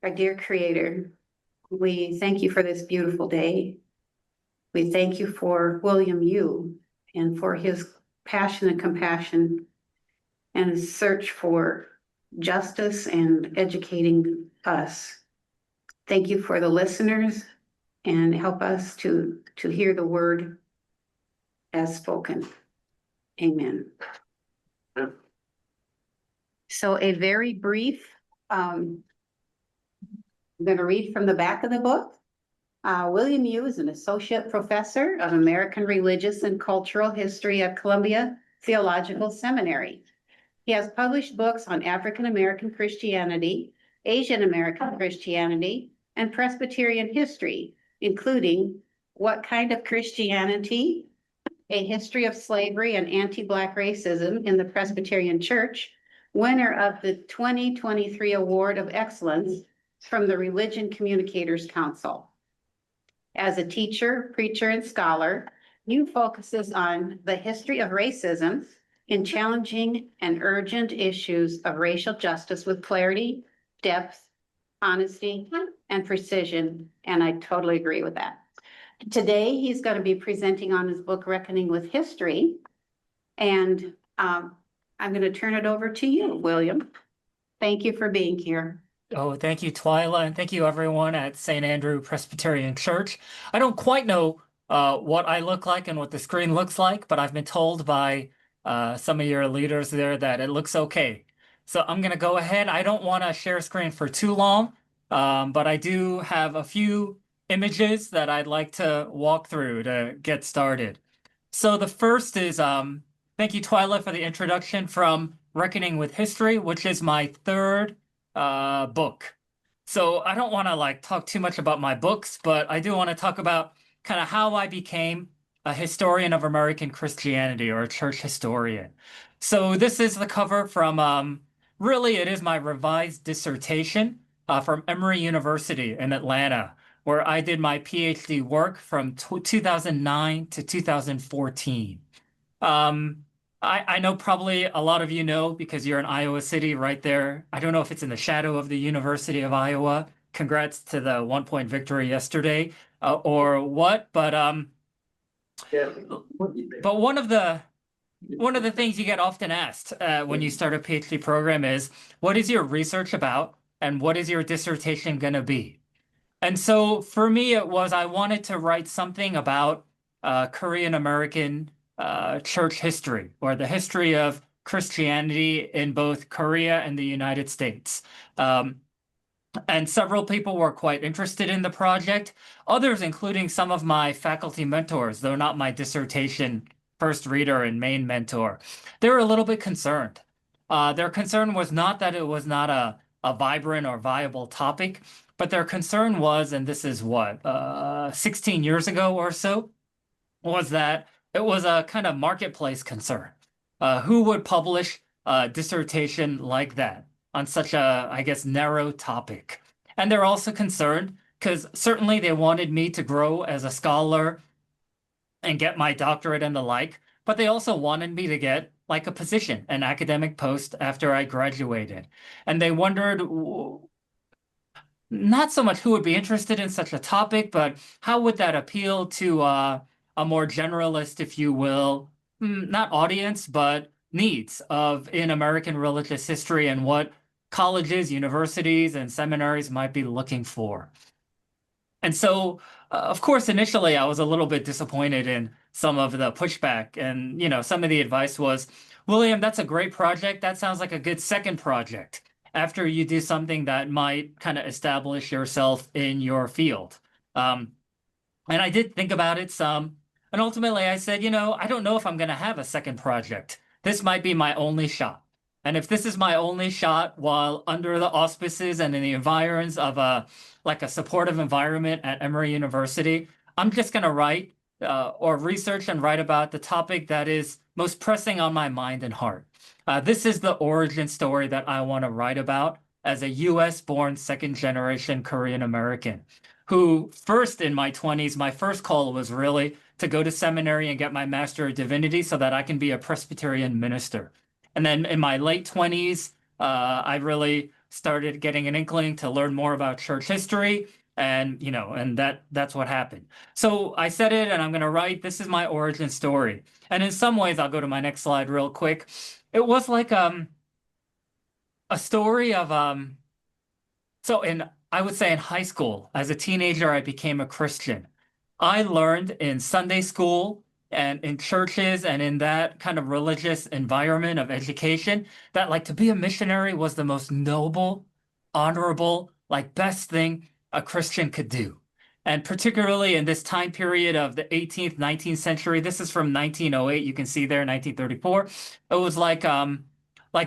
Our dear Creator, we thank you for this beautiful day. We thank you for William Yoo and for his passion and compassion and his search for justice and educating us. Thank you for the listeners and help us to hear the word as spoken. Amen. So a very brief, I'm going to read from the back of the book. William Yoo is an associate professor of American Religious and Cultural History at Columbia Theological Seminary. He has published books on African American Christianity, Asian American Christianity, and Presbyterian history, including What Kind of Christianity? A History of Slavery and Anti-Black Racism in the Presbyterian Church, winner of the 2023 Award of Excellence from the Religion Communicators Council. As a teacher, preacher, and scholar, Yoo focuses on the history of racism in challenging and urgent issues of racial justice with clarity, depth, honesty, and precision, and I totally agree with that. Today, he's going to be presenting on his book, Reckoning with History, and I'm going to turn it over to you, William. Thank you for being here. Oh, thank you, Twila, and thank you everyone at St. Andrew Presbyterian Church. I don't quite know what I look like and what the screen looks like, but I've been told by some of your leaders there that it looks okay. So I'm going to go ahead. I don't want to share screen for too long, but I do have a few images that I'd like to walk through to get started. So the first is, thank you, Twila, for the introduction from Reckoning with History, which is my third book. So I don't want to talk too much about my books, but I do want to talk about kind of how I became a historian of American Christianity, or a church historian. So this is the cover from, really it is my revised dissertation from Emory University in Atlanta, where I did my PhD work from 2009 to 2014. I know probably a lot of you know because you're in Iowa City right there. I don't know if it's in the shadow of the University of Iowa. Congrats to the 1-point victory yesterday or what, but one of the things you get often asked when you start a PhD program is, what is your research about and what is your dissertation going to be? And so for me, it was I wanted to write something about Korean American church history, or the history of Christianity in both Korea and the United States. And several people were quite interested in the project. Others, including some of my faculty mentors, though not my dissertation first reader and main mentor, they were a little bit concerned. Their concern was not that it was not a vibrant or viable topic, but their concern was, and this is what, 16 years ago or so, was that it was a kind of marketplace concern. Who would publish a dissertation like that on such a, I guess, narrow topic? And they're also concerned because certainly they wanted me to grow as a scholar and get my doctorate and the like, but they also wanted me to get a position, an academic post after I graduated. And they wondered not so much who would be interested in such a topic, but how would that appeal to a more generalist, if you will, not audience, but needs in American religious history and what colleges, universities, and seminaries might be looking for. And so, of course, initially I was a little bit disappointed in some of the pushback. And, some of the advice was, William, that's a great project. That sounds like a good second project after you do something that might kind of establish yourself in your field. And I did think about it some. And ultimately I said, I don't know if I'm going to have a second project. This might be my only shot. And if this is my only shot while under the auspices and in the environs of a supportive environment at Emory University, I'm just going to write or research and write about the topic that is most pressing on my mind and heart. This is the origin story that I want to write about as a US-born second-generation Korean American, who first in my 20s, my first call was really to go to seminary and get my Master of Divinity so that I can be a Presbyterian minister. And then in my late 20s, I really started getting an inkling to learn more about church history. And, and that's what happened. So I said it, and I'm going to write, this is my origin story. And in some ways, I'll go to my next slide real quick. It was like a story of, I would say in high school, as a teenager, I became a Christian. I learned in Sunday school and in churches and in that kind of religious environment of education that like to be a missionary was the most noble, honorable, like best thing a Christian could do. And particularly in this time period of the 18th, 19th century, this is from 1908, you can see there, 1934. It was like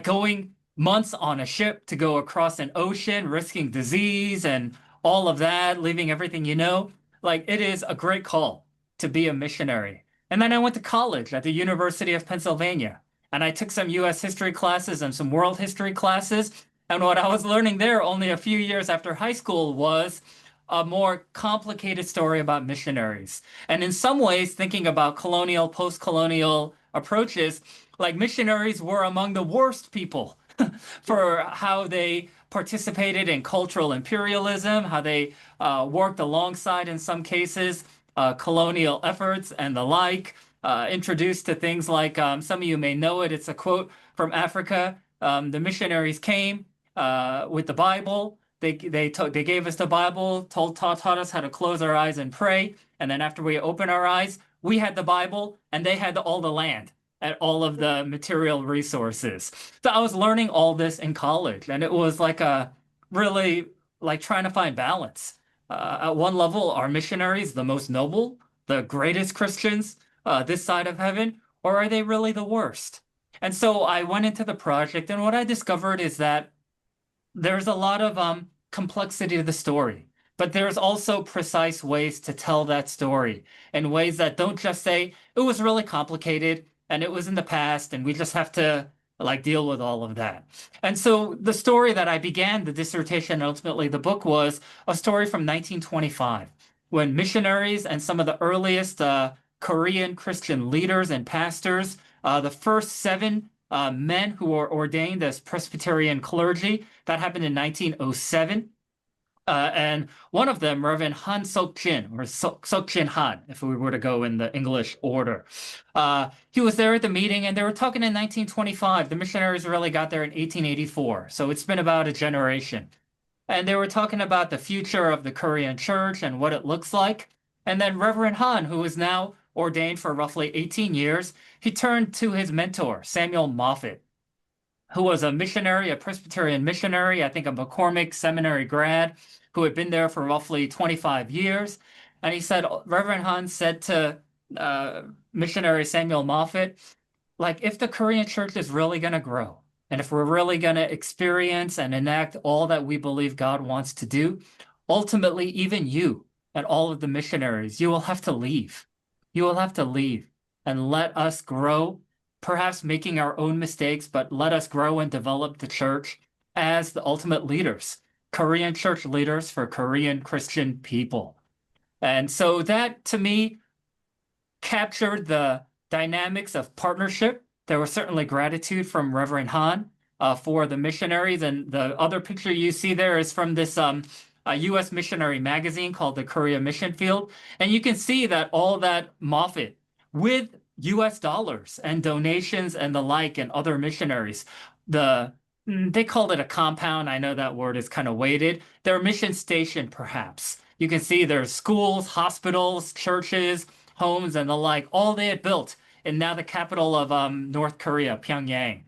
going months on a ship to go across an ocean, risking disease and all of that, leaving everything you know. Like, it is a great call to be a missionary. And then I went to college at the University of Pennsylvania, and I took some US history classes and some world history classes. And what I was learning there only a few years after high school was a more complicated story about missionaries. And in some ways, thinking about colonial, post-colonial approaches, like missionaries were among the worst people for how they participated in cultural imperialism, how they worked alongside, in some cases, colonial efforts and the like, introduced to things like, some of you may know it, it's a quote from Africa. The missionaries came with the Bible. They gave us the Bible, taught us how to close our eyes and pray. And then after we open our eyes, we had the Bible and they had all the land and all of the material resources. So I was learning all this in college, and it was like really like trying to find balance. At one level, are missionaries the most noble, the greatest Christians this side of heaven, or are they really the worst? And so I went into the project, and what I discovered is that there's a lot of complexity to the story, but there's also precise ways to tell that story in ways that don't just say it was really complicated and it was in the past and we just have to like deal with all of that. And so the story that I began the dissertation and ultimately the book was a story from 1925 when missionaries and some of the earliest Korean Christian leaders and pastors, the first 7 men who were ordained as Presbyterian clergy, that happened in 1907. And one of them, Reverend Han Sok-jin, or Sok-jin Han, if we were to go in the English order. He was there at the meeting, and they were talking in 1925. The missionaries really got there in 1884, so it's been about a generation. And they were talking about the future of the Korean church and what it looks like. And then Reverend Han, who is now ordained for roughly 18 years, he turned to his mentor, Samuel Moffett, who was a missionary, a Presbyterian missionary, I think a McCormick Seminary grad, who had been there for roughly 25 years. And he said, Reverend Han said to missionary Samuel Moffett, like, if the Korean church is really going to grow, and if we're really going to experience and enact all that we believe God wants to do, ultimately, even you and all of the missionaries, you will have to leave. You will have to leave and let us grow, perhaps making our own mistakes, but let us grow and develop the church as the ultimate leaders, Korean church leaders for Korean Christian people. And so that, to me, captured the dynamics of partnership. There was certainly gratitude from Reverend Han for the missionaries. And the other picture you see there is from this U.S. missionary magazine called the Korea Mission Field. And you can see that all that Moffett, with US dollars and donations and the like and other missionaries, they called it a compound. I know that word is kind of weighted. Their mission station, perhaps. You can see there's schools, hospitals, churches, homes, and the like, all they had built in now the capital of North Korea, Pyongyang.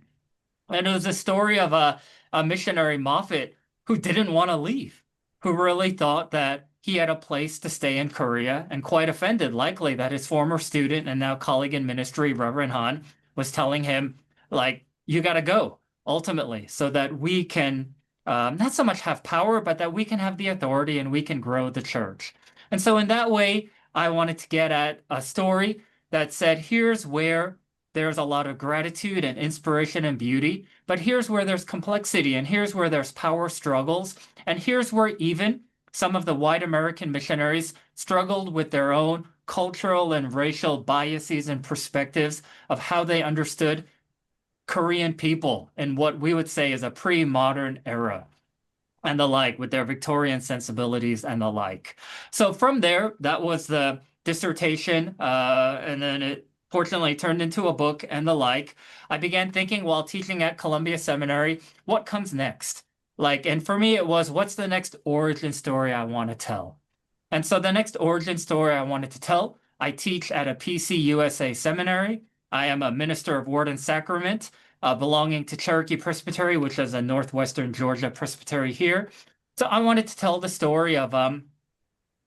And it was a story of a missionary, Moffett, who didn't want to leave, who really thought that he had a place to stay in Korea, and quite offended, likely, that his former student and now colleague in ministry, Reverend Han, was telling him, like, you got to go, ultimately, so that we can not so much have power, but that we can have the authority and we can grow the church. And so in that way, I wanted to get at a story that said, here's where there's a lot of gratitude and inspiration and beauty, but here's where there's complexity, and here's where there's power struggles, and here's where even some of the white American missionaries struggled with their own cultural and racial biases and perspectives of how they understood Korean people in what we would say is a pre-modern era. and the like, with their Victorian sensibilities and the like. So from there, that was the dissertation, and then it fortunately turned into a book and the like. I began thinking while teaching at Columbia Seminary, what comes next? Like, and for me, it was, what's the next origin story I want to tell? And so the next origin story I wanted to tell, I teach at a PCUSA seminary. I am a minister of word and sacrament, belonging to Cherokee Presbytery, which is a northwestern Georgia presbytery here. So I wanted to tell the story of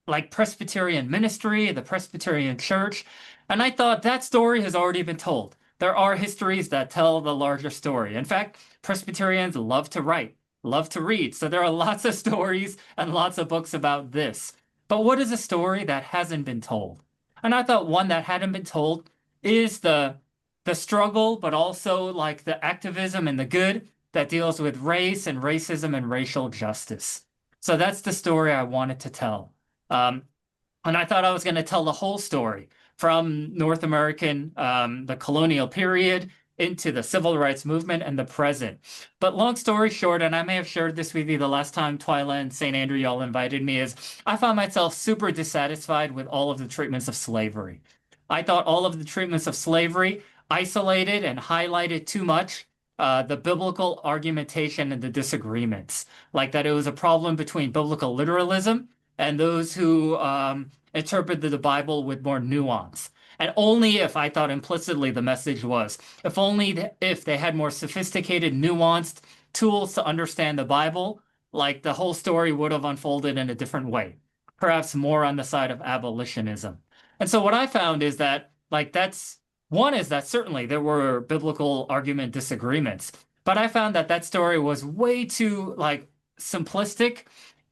like Presbyterian ministry, the Presbyterian Church. And I thought that story has already been told. There are histories that tell the larger story. In fact, Presbyterians love to write, love to read. So there are lots of stories and lots of books about this. But what is a story that hasn't been told? And I thought one that hadn't been told is the struggle, but also like the activism and the good that deals with race and racism and racial justice. So that's the story I wanted to tell. And I thought I was going to tell the whole story from North American, the colonial period, into the civil rights movement and the present. But long story short, and I may have shared this with you the last time Twila and St. Andrew y'all invited me, is I found myself super dissatisfied with all of the treatments of slavery. I thought all of the treatments of slavery isolated and highlighted too much the biblical argumentation and the disagreements, like that it was a problem between biblical literalism and those who interpreted the Bible with more nuance. And only if, I thought implicitly the message was, if only if they had more sophisticated, nuanced tools to understand the Bible, like the whole story would have unfolded in a different way, perhaps more on the side of abolitionism. And so what I found is that, like, one is that certainly there were biblical argument disagreements, but I found that that story was way too, like, simplistic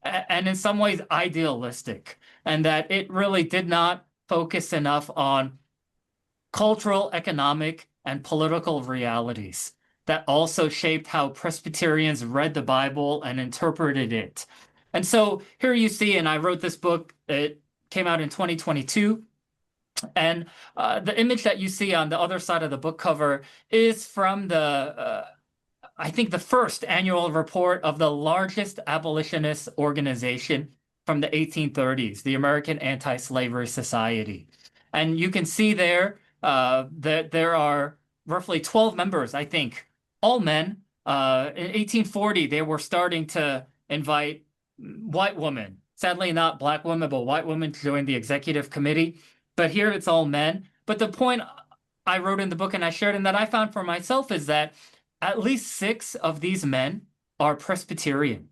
and in some ways idealistic, and that it really did not focus enough on cultural, economic, and political realities that also shaped how Presbyterians read the Bible and interpreted it. And so here you see, and I wrote this book, it came out in 2022, and the image that you see on the other side of the book cover is from the I think the first annual report of the largest abolitionist organization from the 1830s, the American Anti-Slavery Society. And you can see there that there are roughly 12 members, I think, all men. In 1840, they were starting to invite white women, sadly not black women, but white women, to join the executive committee. But here it's all men. But the point I wrote in the book and I shared and that I found for myself is that at least 6 of these men are Presbyterian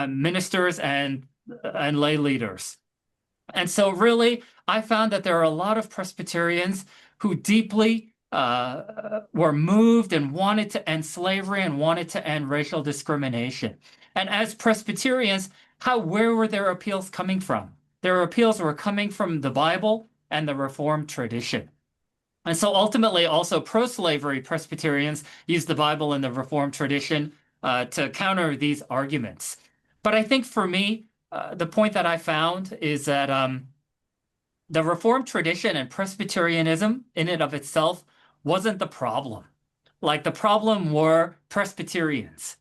ministers and lay leaders. And so really, I found that there are a lot of Presbyterians who deeply were moved and wanted to end slavery and wanted to end racial discrimination. And as Presbyterians, where were their appeals coming from? Their appeals were coming from the Bible and the Reformed tradition. And so ultimately, also pro-slavery Presbyterians used the Bible and the Reformed tradition to counter these arguments. But I think for me, the point that I found is that the Reformed tradition and Presbyterianism in and of itself wasn't the problem. Like, the problem were Presbyterians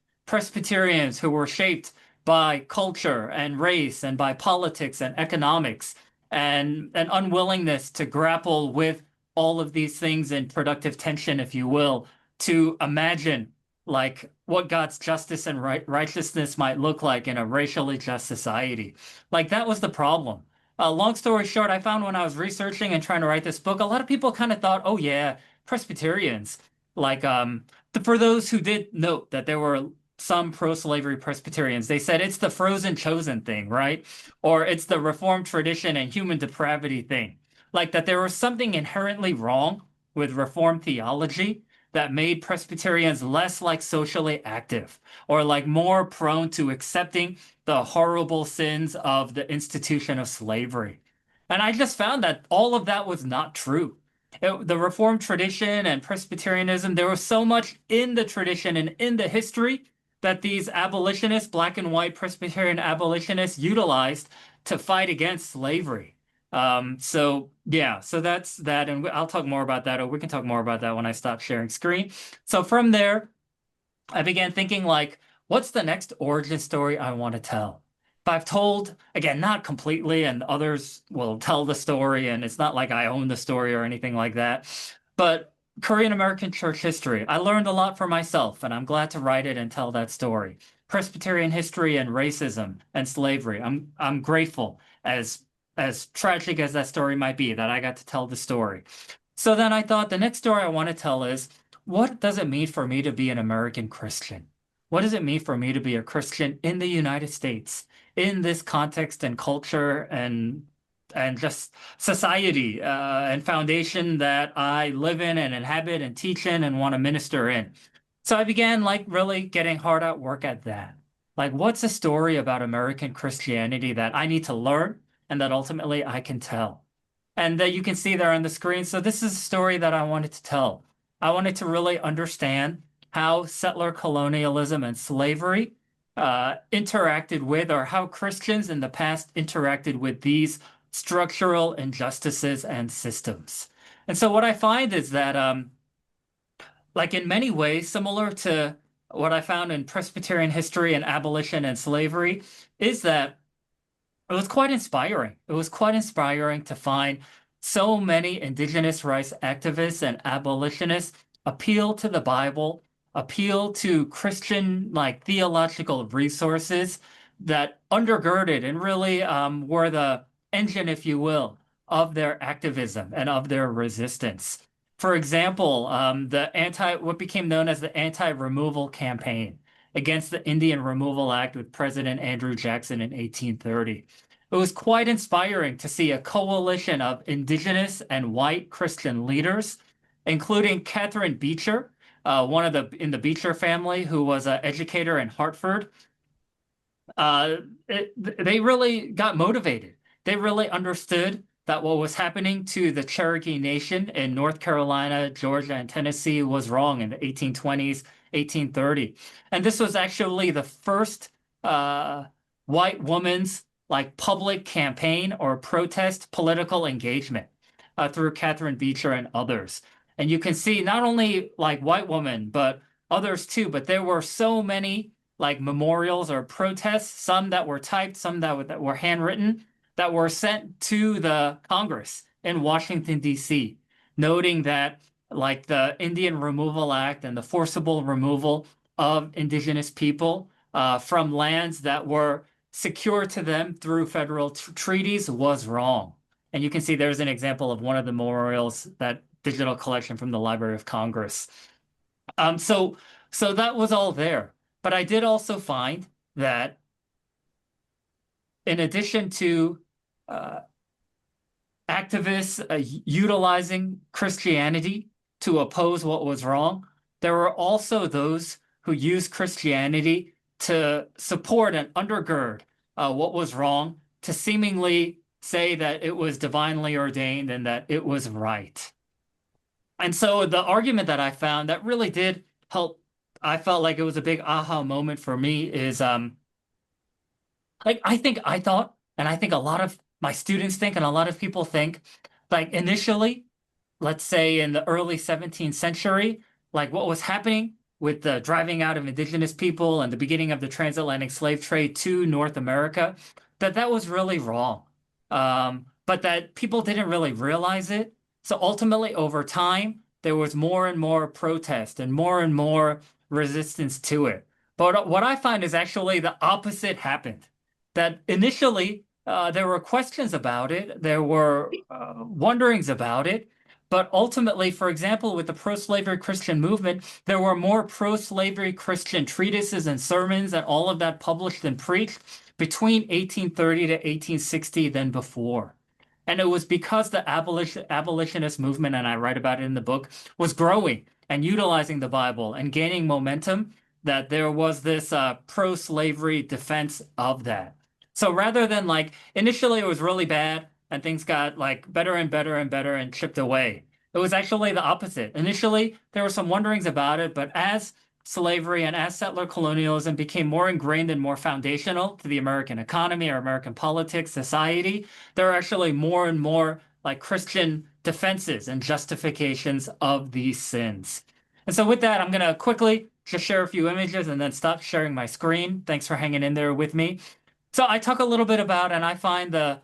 who were shaped by culture and race and by politics and economics and an unwillingness to grapple with all of these things in productive tension, if you will, to imagine like what God's justice and righteousness might look like in a racially just society. Like, that was the problem. Long story short, I found when I was researching and trying to write this book, a lot of people kind of thought, oh yeah, Presbyterians. Like, for those who did note that there were some pro-slavery Presbyterians, they said it's the frozen chosen thing, right? Or it's the Reformed tradition and human depravity thing. Like, that there was something inherently wrong with Reformed theology that made Presbyterians less like socially active or like more prone to accepting the horrible sins of the institution of slavery. And I just found that all of that was not true. The Reformed tradition and Presbyterianism, there was so much in the tradition and in the history that these abolitionists, black and white Presbyterian abolitionists, utilized to fight against slavery. So that's that. And I'll talk more about that, or we can talk more about that when I stop sharing screen. So from there, I began thinking, like, what's the next origin story I want to tell? If I've told, again, not completely, and others will tell the story, and it's not like I own the story or anything like that, but Korean American church history, I learned a lot for myself, and I'm glad to write it and tell that story. Presbyterian history and racism and slavery, I'm grateful, as tragic as that story might be, that I got to tell the story. So then I thought the next story I want to tell is, what does it mean for me to be an American Christian? What does it mean for me to be a Christian in the United States, in this context and culture and just society and foundation that I live in and inhabit and teach in and want to minister in? So I began like really getting hard at work at that. Like, what's a story about American Christianity that I need to learn and that ultimately I can tell? And that you can see there on the screen. So this is a story that I wanted to tell. I wanted to really understand how settler colonialism and slavery interacted with, or how Christians in the past interacted with these structural injustices and systems. And so what I find is that, like in many ways, similar to what I found in Presbyterian history and abolition and slavery, is that it was quite inspiring. It was quite inspiring to find so many indigenous rights activists and abolitionists appeal to the Bible, appeal to Christian like theological resources that undergirded and really were the engine, if you will, of their activism and of their resistance. For example, what became known as the anti-removal campaign against the Indian Removal Act with President Andrew Jackson in 1830. It was quite inspiring to see a coalition of indigenous and white Christian leaders, including Catherine Beecher, in the Beecher family, who was an educator in Hartford. They really got motivated. They really understood that what was happening to the Cherokee Nation in North Carolina, Georgia, and Tennessee was wrong in the 1820s, 1830. And this was actually the first white woman's like public campaign or protest political engagement through Catherine Beecher and others. And you can see not only like white women, but others too, but there were so many like memorials or protests, some that were typed, some that were handwritten, that were sent to the Congress in Washington, D.C., noting that like the Indian Removal Act and the forcible removal of indigenous people from lands that were secure to them through federal treaties was wrong. And you can see there's an example of one of the memorials, that digital collection from the Library of Congress. So that was all there. But I did also find that in addition to activists utilizing Christianity to oppose what was wrong, there were also those who used Christianity to support and undergird what was wrong, to seemingly say that it was divinely ordained and that it was right. And so the argument that I found that really did help, I felt like it was a big aha moment for me, is like I thought, and I think a lot of my students think, and a lot of people think, like initially, let's say in the early 17th century, like what was happening with the driving out of indigenous people and the beginning of the transatlantic slave trade to North America, that was really wrong. But that people didn't really realize it. So ultimately, over time, there was more and more protest and more resistance to it. But what I find is actually the opposite happened. That initially, there were questions about it, there were wonderings about it, but ultimately, for example, with the pro-slavery Christian movement, there were more pro-slavery Christian treatises and sermons and all of that published and preached between 1830 to 1860 than before. And it was because the abolitionist movement, and I write about it in the book, was growing and utilizing the Bible and gaining momentum, that there was this pro-slavery defense of that. So rather than like, initially it was really bad and things got like better and better and better and chipped away. It was actually the opposite. Initially, there were some wonderings about it, but as slavery and as settler colonialism became more ingrained and more foundational to the American economy or American politics, society, there are actually more and more like Christian defenses and justifications of these sins. And so with that, I'm going to quickly just share a few images and then stop sharing my screen. Thanks for hanging in there with me. So I talk a little bit about, and I find the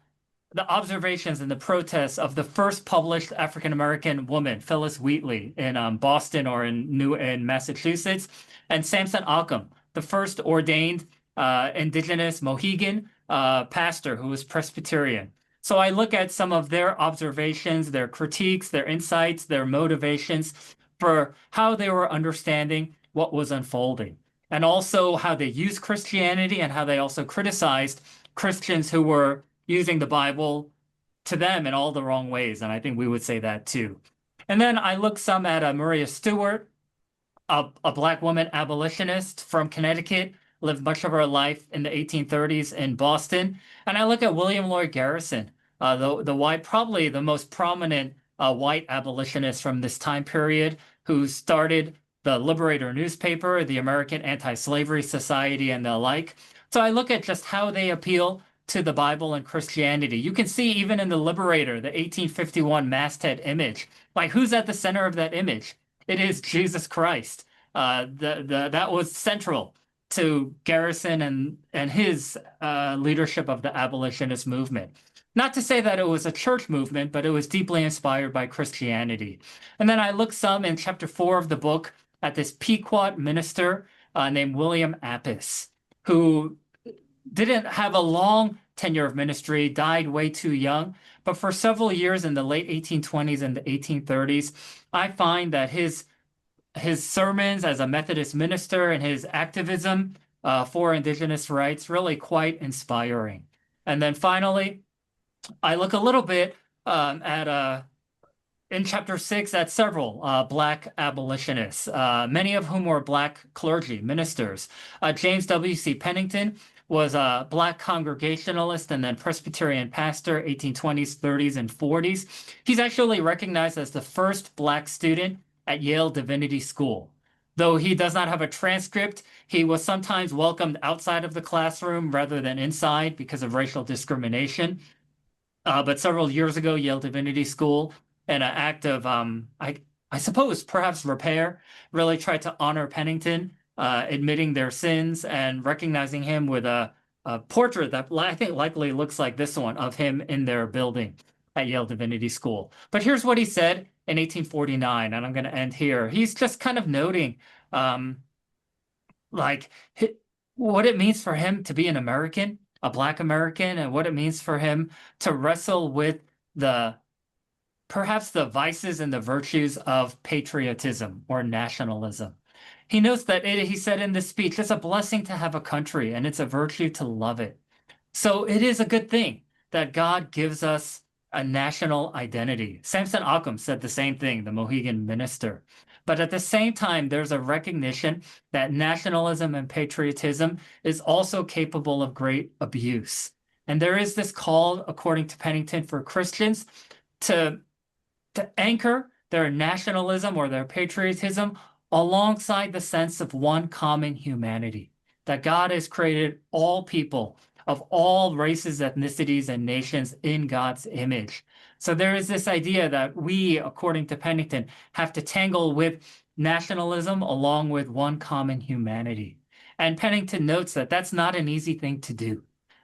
observations and the protests of the first published African-American woman, Phyllis Wheatley, in Boston or in Massachusetts, and Samson Occam, the first ordained indigenous Mohegan pastor who was Presbyterian. So I look at some of their observations, their critiques, their insights, their motivations for how they were understanding what was unfolding, and also how they used Christianity and how they also criticized Christians who were using the Bible to them in all the wrong ways. And I think we would say that too. And then I look some at Maria Stewart, a Black woman abolitionist from Connecticut, lived much of her life in the 1830s in Boston. And I look at William Lloyd Garrison, the white, probably the most prominent white abolitionist from this time period, who started the Liberator newspaper, the American Anti-Slavery Society, and the like. So I look at just how they appeal to the Bible and Christianity. You can see even in the Liberator, the 1851 masthead image, like who's at the center of that image? It is Jesus Christ. That was central to Garrison and his leadership of the abolitionist movement. Not to say that it was a church movement, but it was deeply inspired by Christianity. And then I look some in chapter 4 of the book at this Pequot minister named William Appice, who didn't have a long tenure of ministry, died way too young, but for several years in the late 1820s and the 1830s, I find that his sermons as a Methodist minister and his activism for indigenous rights really quite inspiring. And then finally, I look a little bit in chapter 6 at several Black abolitionists, many of whom were Black clergy, ministers. James W.C. Pennington was a Black Congregationalist and then Presbyterian pastor, 1820s, 30s, and 40s. He's actually recognized as the first Black student at Yale Divinity School. Though he does not have a transcript, he was sometimes welcomed outside of the classroom rather than inside because of racial discrimination. But several years ago, Yale Divinity School, in an act of, I suppose, perhaps repair, really tried to honor Pennington, admitting their sins and recognizing him with a portrait that I think likely looks like this one of him in their building at Yale Divinity School. But here's what he said in 1849, and I'm going to end here. He's just kind of noting like what it means for him to be an American, a Black American, and what it means for him to wrestle with perhaps the vices and the virtues of patriotism or nationalism. He notes that he said in this speech, it's a blessing to have a country and it's a virtue to love it. So it is a good thing that God gives us a national identity. Samson Occam said the same thing, the Mohegan minister. But at the same time, there's a recognition that nationalism and patriotism is also capable of great abuse. And there is this call, according to Pennington, for Christians to anchor their nationalism or their patriotism alongside the sense of one common humanity, that God has created all people of all races, ethnicities, and nations in God's image. So there is this idea that we, according to Pennington, have to tangle with nationalism along with one common humanity. And Pennington notes that that's not an easy thing to do,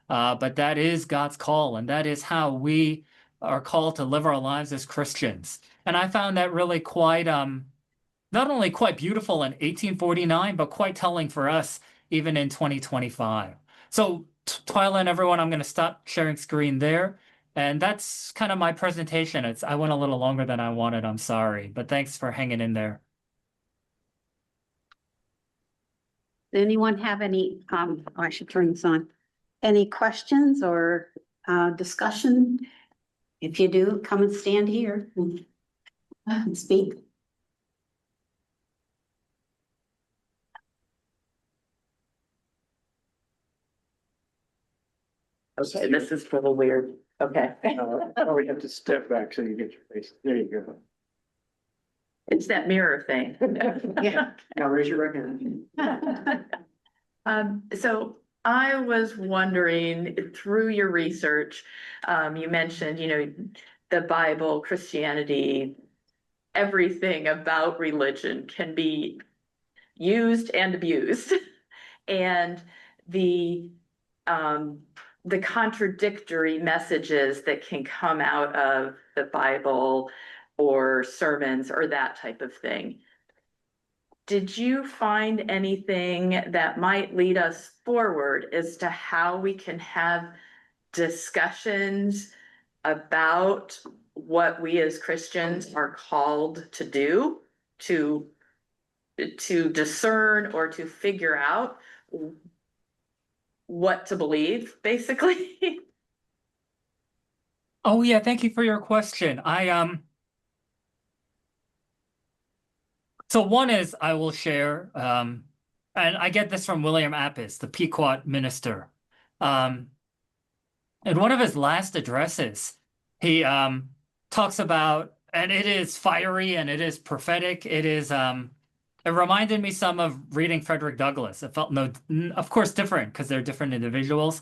but that is God's call, and that is how we are called to live our lives as Christians. And I found that really quite, not only quite beautiful in 1849, but quite telling for us even in 2025. So Twila and everyone, I'm going to stop sharing screen there. And that's kind of my presentation. I went a little longer than I wanted. I'm sorry, but thanks for hanging in there. Does anyone have any, I should turn this on. Any questions or discussion? If you do, come and stand here and speak. Okay, this is a little weird. Okay. Oh, we have to step back so you get your face. There you go. It's that mirror thing. Yeah. Now raise your right hand. So I was wondering, through your research, you mentioned, the Bible, Christianity, everything about religion can be used and abused. And the contradictory messages that can come out of the Bible or sermons or that type of thing. Did you find anything that might lead us forward as to how we can have discussions about what we as Christians are called to do, to discern or to figure out what to believe, basically? Oh yeah, thank you for your question. So one is I will share, and I get this from William Apis, the Pequot minister. In one of his last addresses, he talks about, and it is fiery and it is prophetic. It is it reminded me some of reading Frederick Douglass. It felt of course different because they're different individuals.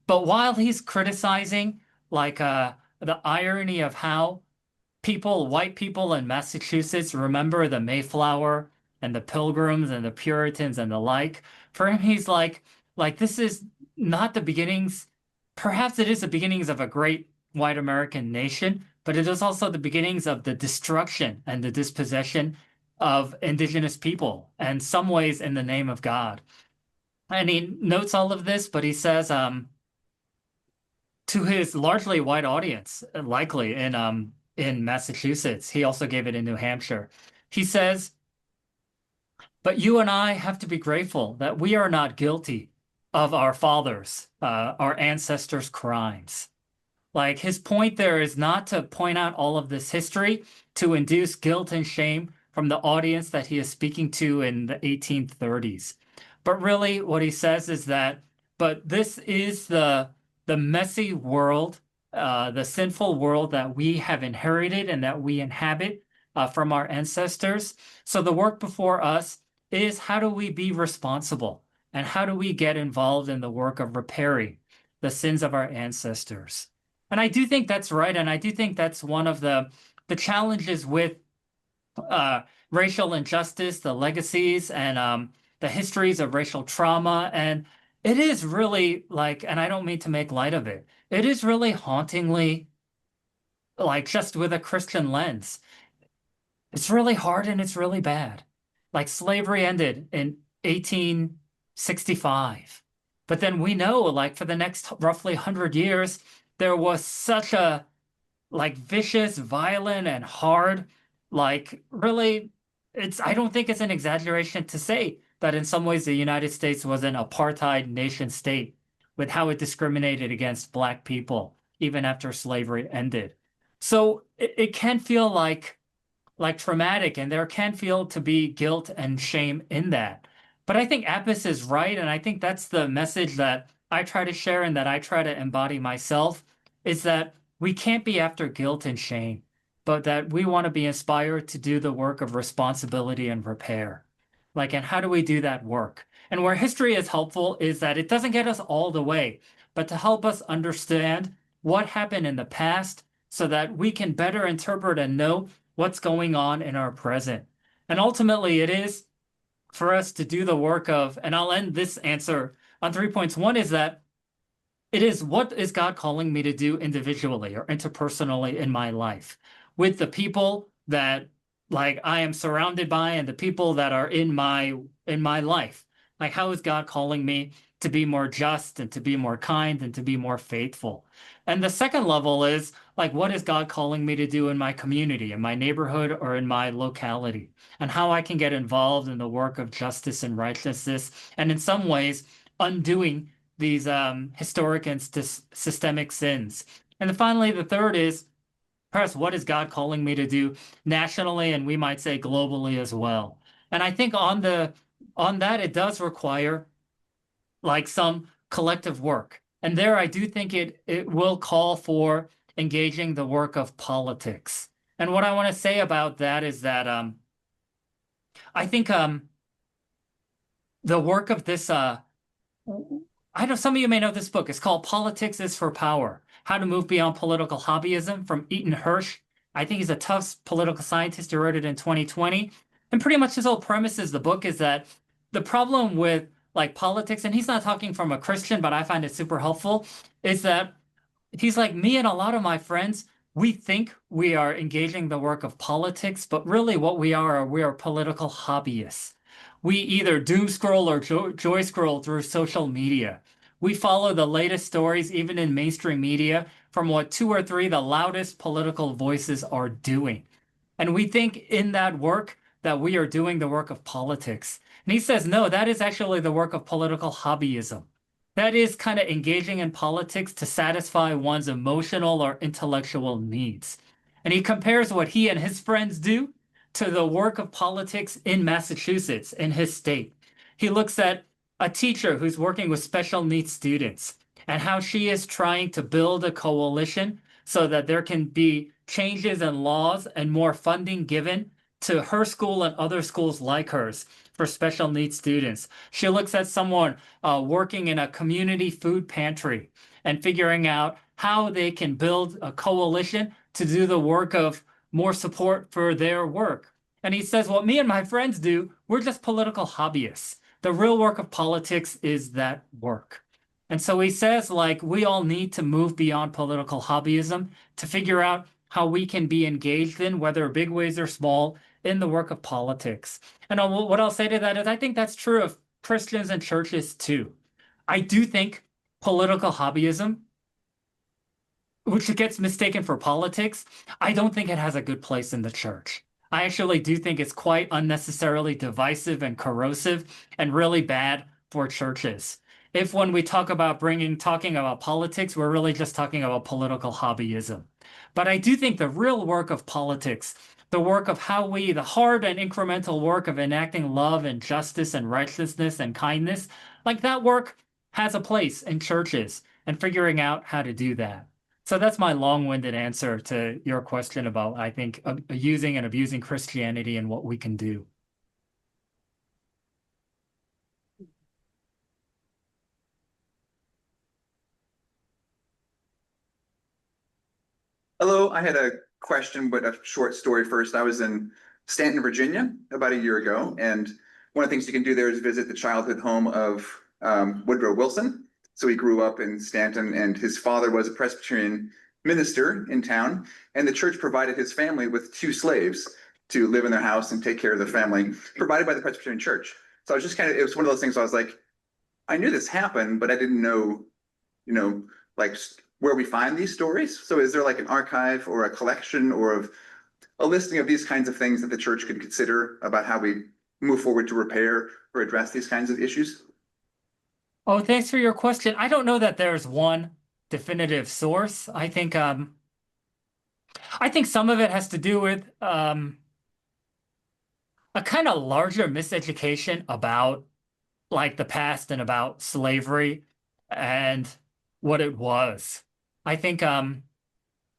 But while he's criticizing like the irony of how white people in Massachusetts remember the Mayflower and the Pilgrims and the Puritans and the like. For him, he's like this is not the beginnings. Perhaps it is the beginnings of a great white American nation, but it is also the beginnings of the destruction and the dispossession of indigenous people, and some ways in the name of God. And he notes all of this, but he says to his largely white audience, likely in Massachusetts. He also gave it in New Hampshire. He says, but you and I have to be grateful that we are not guilty of our fathers, our ancestors' crimes. Like his point there is not to point out all of this history to induce guilt and shame from the audience that he is speaking to in the 1830s. But really what he says is that, but this is the messy world, the sinful world that we have inherited and that we inhabit from our ancestors. So the work before us is how do we be responsible and how do we get involved in the work of repairing the sins of our ancestors? And I do think that's right. And I do think that's one of the challenges with racial injustice, the legacies and the histories of racial trauma. And it is really like, and I don't mean to make light of it, it is really hauntingly, like just with a Christian lens. It's really hard and it's really bad. Like slavery ended in 1865. But then we know, like for the next roughly 100 years, there was such a like vicious, violent, and hard, like really, I don't think it's an exaggeration to say that in some ways the United States was an apartheid nation state with how it discriminated against Black people, even after slavery ended. So it can feel like traumatic, and there can feel to be guilt and shame in that. But I think Apis is right, and I think that's the message that I try to share and that I try to embody myself, is that we can't be after guilt and shame, but that we want to be inspired to do the work of responsibility and repair. Like, and how do we do that work? And where history is helpful is that it doesn't get us all the way, but to help us understand what happened in the past so that we can better interpret and know what's going on in our present. And ultimately, it is for us to do the work of, and I'll end this answer on 3 points. One is that it is, what is God calling me to do individually or interpersonally in my life with the people that like I am surrounded by and the people that are in my life? Like, how is God calling me to be more just and to be more kind and to be more faithful? And the second level is like, what is God calling me to do in my community, in my neighborhood, or in my locality, and how I can get involved in the work of justice and righteousness, and in some ways undoing these historic and systemic sins. And then finally, the third is perhaps what is God calling me to do nationally, and we might say globally as well. And I think on that, it does require like some collective work. And there, I do think it will call for engaging the work of politics. And what I want to say about that is that I think the work of this, I know some of you may know this book. It's called Politics is for Power: How to Move Beyond Political Hobbyism, from Eaton Hirsch. I think he's a tough political scientist who wrote it in 2020. And pretty much his whole premise is the book is that the problem with like politics, and he's not talking from a Christian, but I find it super helpful, is that he's like, me and a lot of my friends, we think we are engaging the work of politics, but really what we are political hobbyists. We either doom scroll or joy scroll through social media. We follow the latest stories, even in mainstream media, from what 2 or 3 the loudest political voices are doing. And we think in that work that we are doing the work of politics. And he says, no, that is actually the work of political hobbyism. That is kind of engaging in politics to satisfy one's emotional or intellectual needs. And he compares what he and his friends do to the work of politics in Massachusetts, in his state. He looks at a teacher who's working with special needs students and how she is trying to build a coalition so that there can be changes in laws and more funding given to her school and other schools like hers for special needs students. She looks at someone working in a community food pantry and figuring out how they can build a coalition to do the work of more support for their work. And he says, what me and my friends do, we're just political hobbyists. The real work of politics is that work. And so he says, like, we all need to move beyond political hobbyism to figure out how we can be engaged in, whether big ways or small, in the work of politics. And what I'll say to that is I think that's true of Christians and churches too. I do think political hobbyism, which gets mistaken for politics, I don't think it has a good place in the church. I actually do think it's quite unnecessarily divisive and corrosive and really bad for churches. If when we talk about talking about politics, we're really just talking about political hobbyism. But I do think the real work of politics, the work of how the hard and incremental work of enacting love and justice and righteousness and kindness, like that work has a place in churches and figuring out how to do that. So that's my long-winded answer to your question about, I think, using and abusing Christianity and what we can do. Hello, I had a question, but a short story first. I was in Stanton, Virginia about a year ago, and one of the things you can do there is visit the childhood home of Woodrow Wilson. So he grew up in Stanton, and his father was a Presbyterian minister in town, and the church provided his family with 2 slaves to live in their house and take care of the family, provided by the Presbyterian church. So I was just it was one of those things I was like, I knew this happened, but I didn't know, like where we find these stories. So is there like an archive or a collection or a listing of these kinds of things that the church could consider about how we move forward to repair or address these kinds of issues? Oh, thanks for your question. I don't know that there's one definitive source. I think some of it has to do with a kind of larger miseducation about like the past and about slavery and what it was. I think at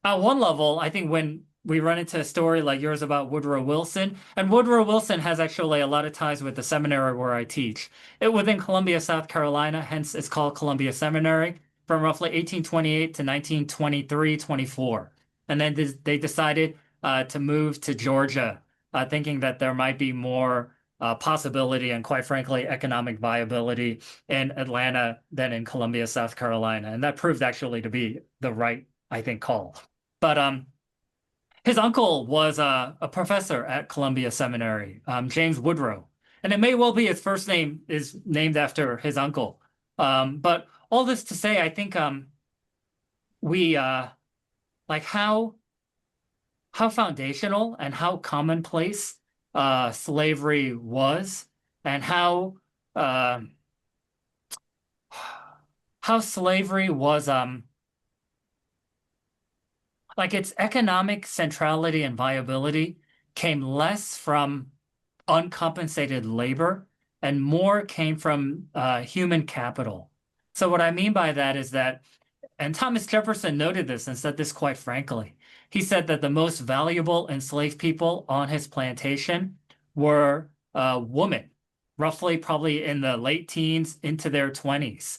one level, I think when we run into a story like yours about Woodrow Wilson, and Woodrow Wilson has actually a lot of ties with the seminary where I teach. It within Columbia, South Carolina, hence it's called Columbia Seminary, from roughly 1828 to 1923-24. And then they decided to move to Georgia, thinking that there might be more possibility and, quite frankly, economic viability in Atlanta than in Columbia, South Carolina. And that proved actually to be the right, I think, call. But his uncle was a professor at Columbia Seminary, James Woodrow. And it may well be his first name is named after his uncle. But all this to say, I think we like how foundational and how commonplace slavery was, and how slavery was like its economic centrality and viability came less from uncompensated labor and more came from human capital. So what I mean by that is that, and Thomas Jefferson noted this and said this quite frankly, he said that the most valuable enslaved people on his plantation were women, roughly probably in the late teens into their 20s.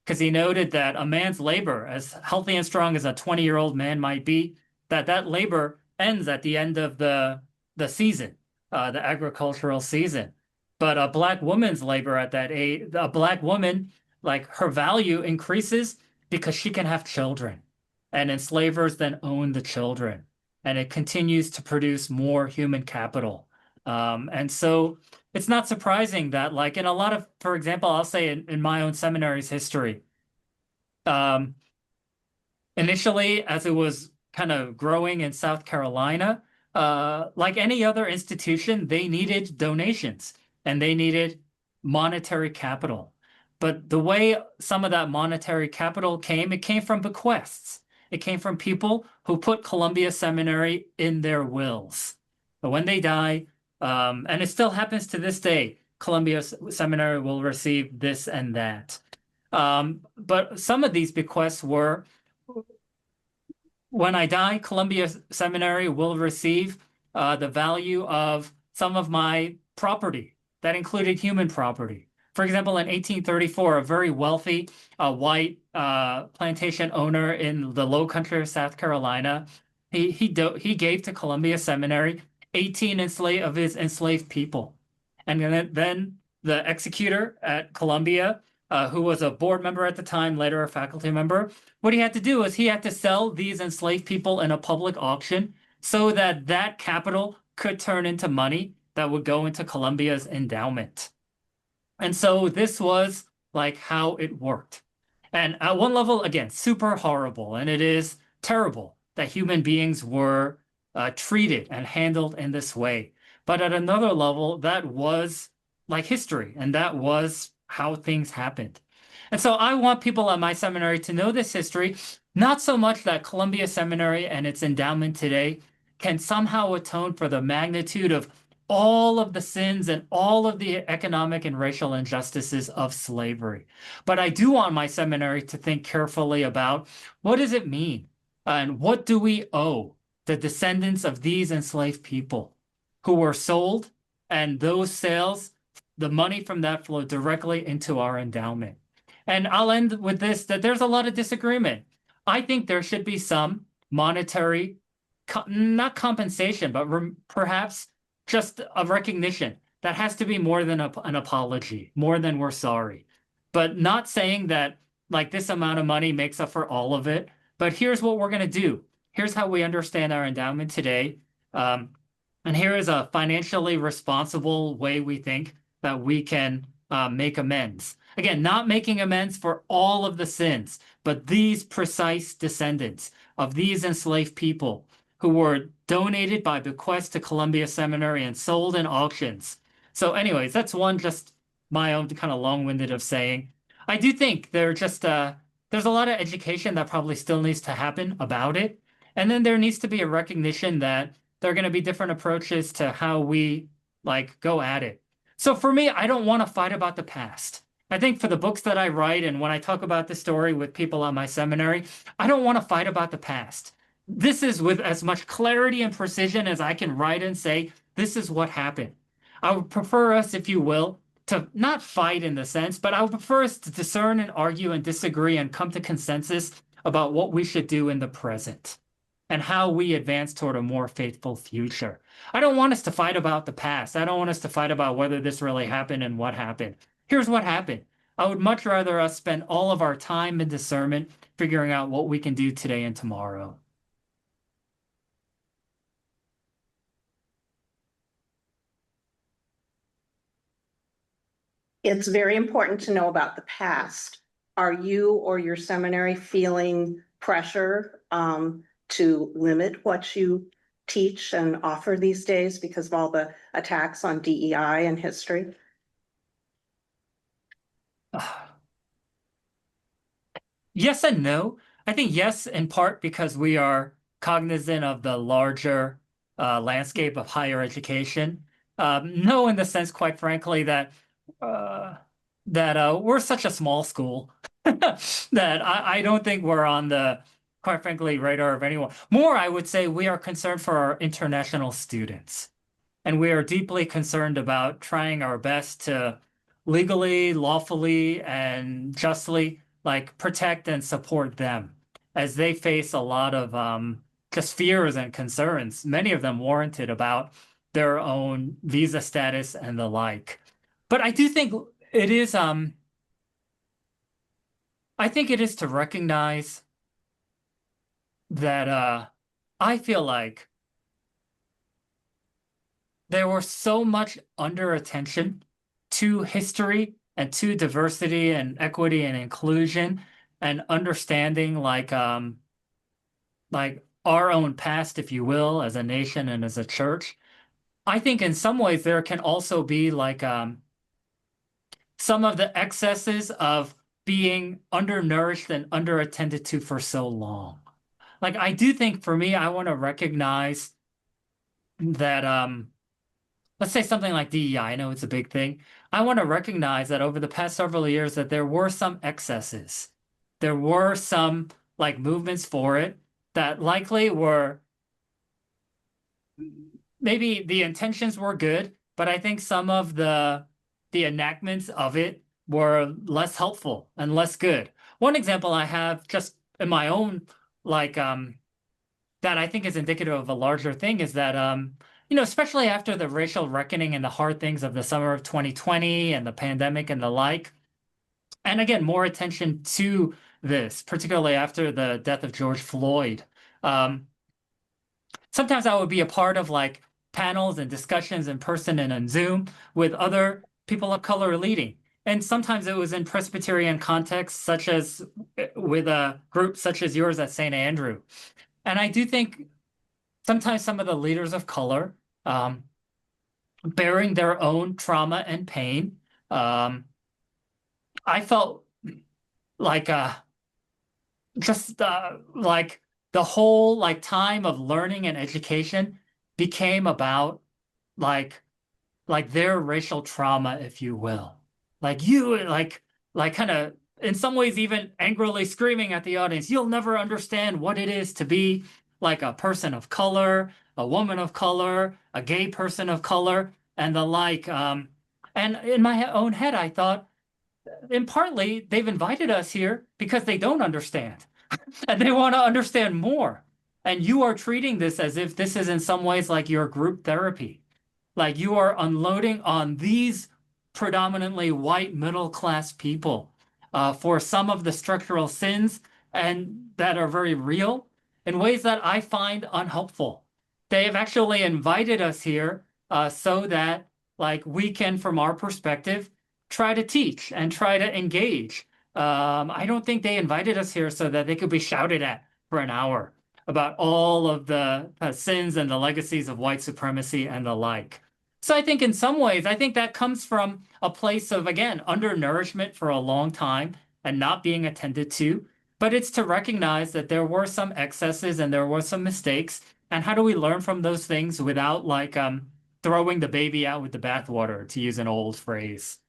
Because he noted that a man's labor, as healthy and strong as a 20-year-old man might be, that labor ends at the end of the season. the agricultural season. But a Black woman's labor at that age, a Black woman, like her value increases because she can have children. And enslavers then own the children. And it continues to produce more human capital. And so it's not surprising that, like, in a lot of, for example, I'll say in my own seminary's history, initially, as it was kind of growing in South Carolina, like any other institution, they needed donations and they needed monetary capital. But the way some of that monetary capital came, it came from bequests. It came from people who put Columbia Seminary in their wills. But when they die, and it still happens to this day, Columbia Seminary will receive this and that. But some of these bequests were, when I die, Columbia Seminary will receive the value of some of my property. That included human property. For example, in 1834, a very wealthy white plantation owner in the low country of South Carolina, he gave to Columbia Seminary 18 of his enslaved people. And then the executor at Columbia, who was a board member at the time, later a faculty member, what he had to do is he had to sell these enslaved people in a public auction so that that capital could turn into money that would go into Columbia's endowment. And so this was like how it worked. And at one level, again, super horrible. And it is terrible that human beings were treated and handled in this way. But at another level, that was like history. And that was how things happened. And so I want people at my seminary to know this history, not so much that Columbia Seminary and its endowment today can somehow atone for the magnitude of all of the sins and all of the economic and racial injustices of slavery. But I do want my seminary to think carefully about what does it mean and what do we owe the descendants of these enslaved people who were sold, and those sales, the money from that flowed directly into our endowment. And I'll end with this, that there's a lot of disagreement. I think there should be some monetary, not compensation, but perhaps just a recognition. That has to be more than an apology, more than we're sorry. But not saying that like this amount of money makes up for all of it. But here's what we're going to do. Here's how we understand our endowment today. And here is a financially responsible way we think that we can make amends. Again, not making amends for all of the sins, but these precise descendants of these enslaved people who were donated by bequest to Columbia Seminary and sold in auctions. So anyways, that's one, just my own kind of long-winded of saying. I do think there's a lot of education that probably still needs to happen about it. And then there needs to be a recognition that there are going to be different approaches to how we like go at it. So for me, I don't want to fight about the past. I think for the books that I write and when I talk about the story with people at my seminary, I don't want to fight about the past. This is with as much clarity and precision as I can write and say, this is what happened. I would prefer us, if you will, to not fight in the sense, but I would prefer us to discern and argue and disagree and come to consensus about what we should do in the present and how we advance toward a more faithful future. I don't want us to fight about the past. I don't want us to fight about whether this really happened and what happened. Here's what happened. I would much rather us spend all of our time and discernment figuring out what we can do today and tomorrow. It's very important to know about the past. Are you or your seminary feeling pressure to limit what you teach and offer these days because of all the attacks on DEI and history? Yes and no. I think yes, in part because we are cognizant of the larger landscape of higher education. No, in the sense, quite frankly, that we're such a small school that I don't think we're on the, quite frankly, radar of anyone. More, I would say we are concerned for our international students. And we are deeply concerned about trying our best to legally, lawfully, and justly like protect and support them as they face a lot of just fears and concerns, many of them warranted, about their own visa status and the like. But I do think it is I think it is to recognize that I feel like there was so much under attention to history and to diversity and equity and inclusion and understanding like our own past, if you will, as a nation and as a church. I think in some ways there can also be like some of the excesses of being undernourished and underattended to for so long. Like I do think for me, I want to recognize that let's say something like DEI, I know it's a big thing. I want to recognize that over the past several years that there were some excesses. There were some like movements for it that likely were maybe the intentions were good, but I think some of the enactments of it were less helpful and less good. One example I have just in my own like that I think is indicative of a larger thing is that you know, especially after the racial reckoning and the hard things of the summer of 2020 and the pandemic and the like, and again, more attention to this, particularly after the death of George Floyd. Sometimes I would be a part of like panels and discussions in person and on Zoom with other people of color leading. And sometimes it was in Presbyterian contexts, such as with a group such as yours at St. Andrew. And I do think sometimes some of the leaders of color bearing their own trauma and pain, I felt like just like the whole like time of learning and education became about like their racial trauma, if you will. Like you like kind of in some ways even angrily screaming at the audience, you'll never understand what it is to be like a person of color, a woman of color, a gay person of color, and the like. And in my own head, I thought, and partly they've invited us here because they don't understand and they want to understand more. And you are treating this as if this is in some ways like your group therapy. Like you are unloading on these predominantly white middle-class people for some of the structural sins and that are very real in ways that I find unhelpful. They have actually invited us here so that like we can, from our perspective, try to teach and try to engage. I don't think they invited us here so that they could be shouted at for an hour about all of the sins and the legacies of white supremacy and the like. So I think in some ways, I think that comes from a place of, again, undernourishment for a long time and not being attended to. But it's to recognize that there were some excesses and there were some mistakes. And how do we learn from those things without like throwing the baby out with the bathwater, to use an old phrase?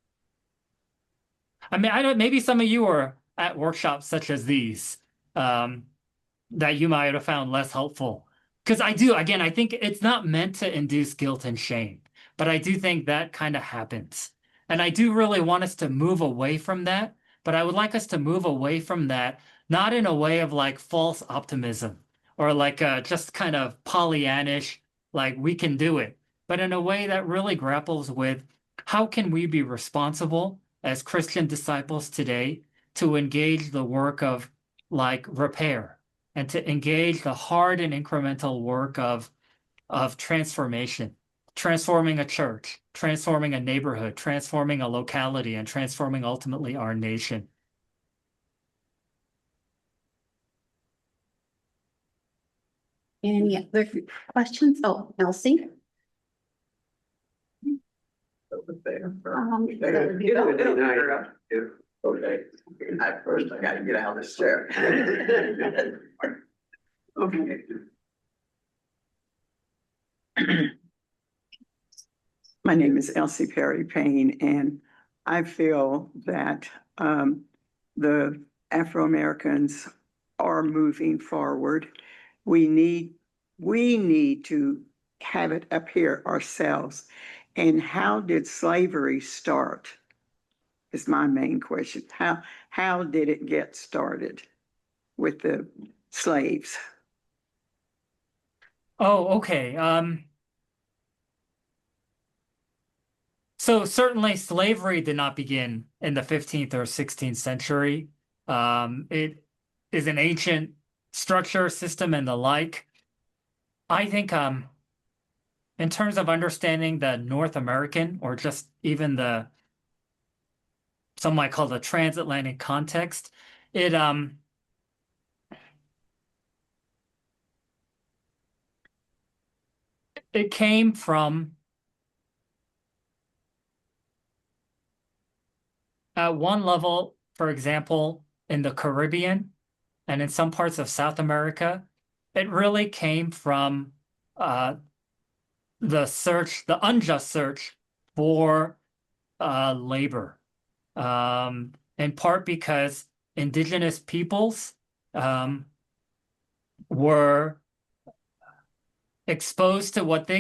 I mean, I don't, maybe some of you are at workshops such as these that you might have found less helpful. Because I do, again, I think it's not meant to induce guilt and shame, but I do think that kind of happens. And I do really want us to move away from that, but I would like us to move away from that, not in a way of like false optimism or like just kind of Pollyannish, like we can do it, but in a way that really grapples with how can we be responsible as Christian disciples today to engage the work of like repair and to engage the hard and incremental work of transformation, transforming a church, transforming a neighborhood, transforming a locality, and transforming ultimately our nation. Any other questions? Oh, Elsie? Okay, at first I gotta get out of this chair. Okay. My name is Elsie Perry Payne, and I feel that the Afro-Americans are moving forward. We need to have it up here ourselves. And how did slavery start? Is my main question. How did it get started with the slaves? Oh, okay. So certainly slavery did not begin in the 15th or 16th century. It is an ancient structure, system, and the like. I think in terms of understanding the North American, or just even some might call the transatlantic context, it came from, at one level, for example, in the Caribbean and in some parts of South America, it really came from the unjust search for labor, in part because indigenous peoples were exposed to what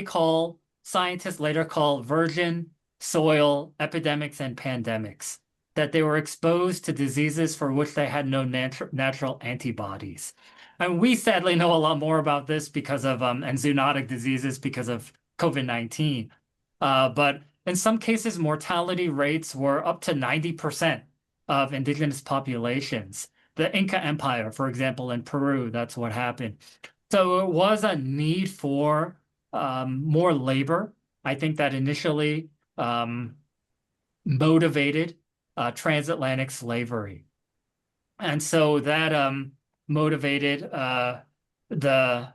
scientists later call virgin soil epidemics and pandemics, that they were exposed to diseases for which they had no natural antibodies. And we sadly know a lot more about this because of and zoonotic diseases because of COVID-19. But in some cases, mortality rates were up to 90% of indigenous populations. The Inca Empire, for example, in Peru, that's what happened. So it was a need for more labor. I think that initially motivated transatlantic slavery. And so that motivated the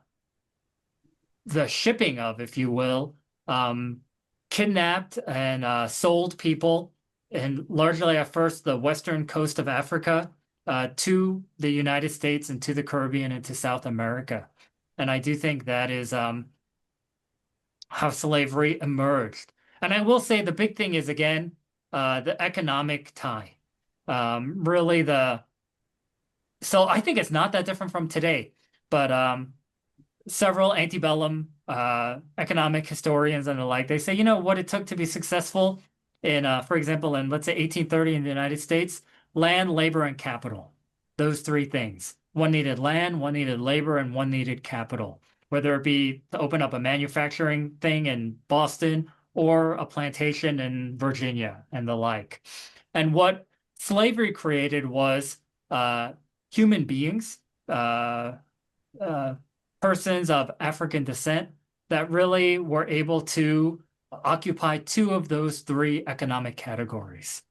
shipping of, if you will, kidnapped and sold people, and largely at first the western coast of Africa, to the United States and to the Caribbean and to South America. And I do think that is how slavery emerged. And I will say the big thing is, again, the economic tie. Really so I think it's not that different from today, but several antebellum economic historians and the like, they say, what it took to be successful in, for example, in, let's say, 1830 in the United States, land, labor, and capital. Those three things. One needed land, one needed labor, and one needed capital, whether it be to open up a manufacturing thing in Boston or a plantation in Virginia and the like. And what slavery created was human beings, persons of African descent, that really were able to occupy two of those three economic categories,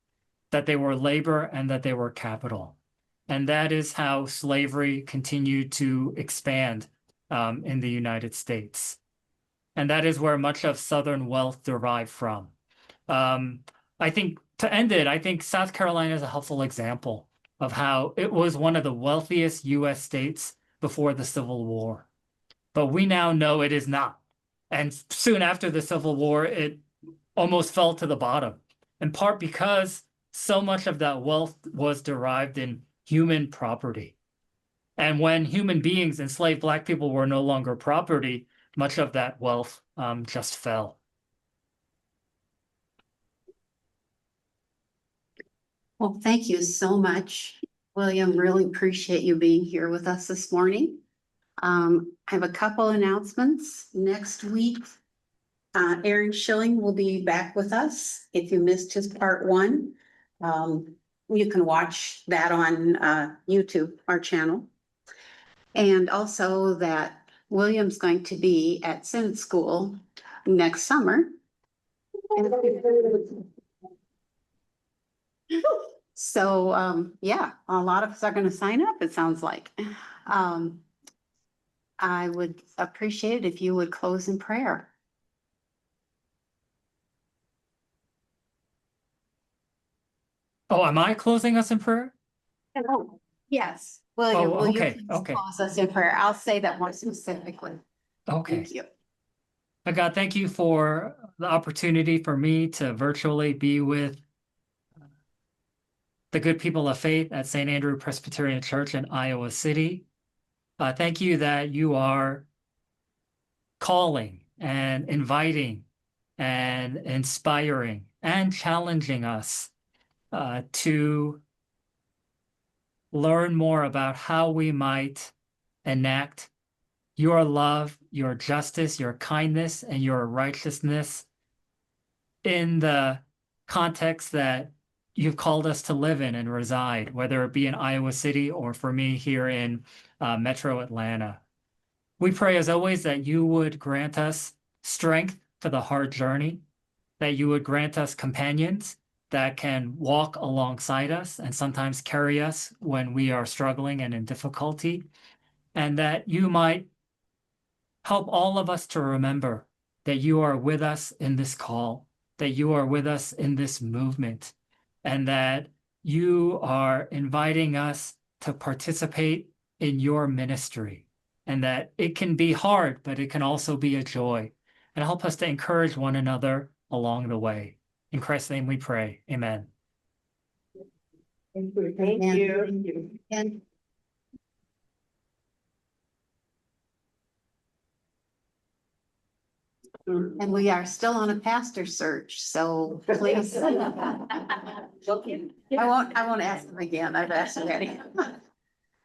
that they were labor and that they were capital. And that is how slavery continued to expand in the United States. And that is where much of Southern wealth derived from. I think to end it, I think South Carolina is a helpful example of how it was one of the wealthiest US states before the Civil War. But we now know it is not. And soon after the Civil War, it almost fell to the bottom, in part because so much of that wealth was derived in human property. And when human beings, enslaved Black people, were no longer property, much of that wealth just fell. Well, thank you so much, William. Really appreciate you being here with us this morning. I have a couple announcements. Next week, Aaron Schilling will be back with us. If you missed his part one, you can watch that on YouTube, our channel. And also that William's going to be at Synod School next summer. So, yeah, a lot of us are going to sign up, it sounds like. I would appreciate it if you would close in prayer. Oh, am I closing us in prayer? Yes, William, will you okay, please okay. close us in prayer? I'll say that more specifically. Okay. Thank you. God, thank you for the opportunity for me to virtually be with the good people of faith at St. Andrew Presbyterian Church in Iowa City. Thank you that you are calling and inviting and inspiring and challenging us to learn more about how we might enact your love, your justice, your kindness, and your righteousness in the context that you've called us to live in and reside, whether it be in Iowa City or for me here in Metro Atlanta. We pray as always that you would grant us strength for the hard journey, that you would grant us companions that can walk alongside us and sometimes carry us when we are struggling and in difficulty, and that you might help all of us to remember that you are with us in this call, that you are with us in this movement, and that you are inviting us to participate in your ministry, and that it can be hard, but it can also be a joy, and help us to encourage one another along the way. In Christ's name we pray. Amen. Thank you. Thank you. And we are still on a pastor search, so please. I won't ask them again. I've asked already.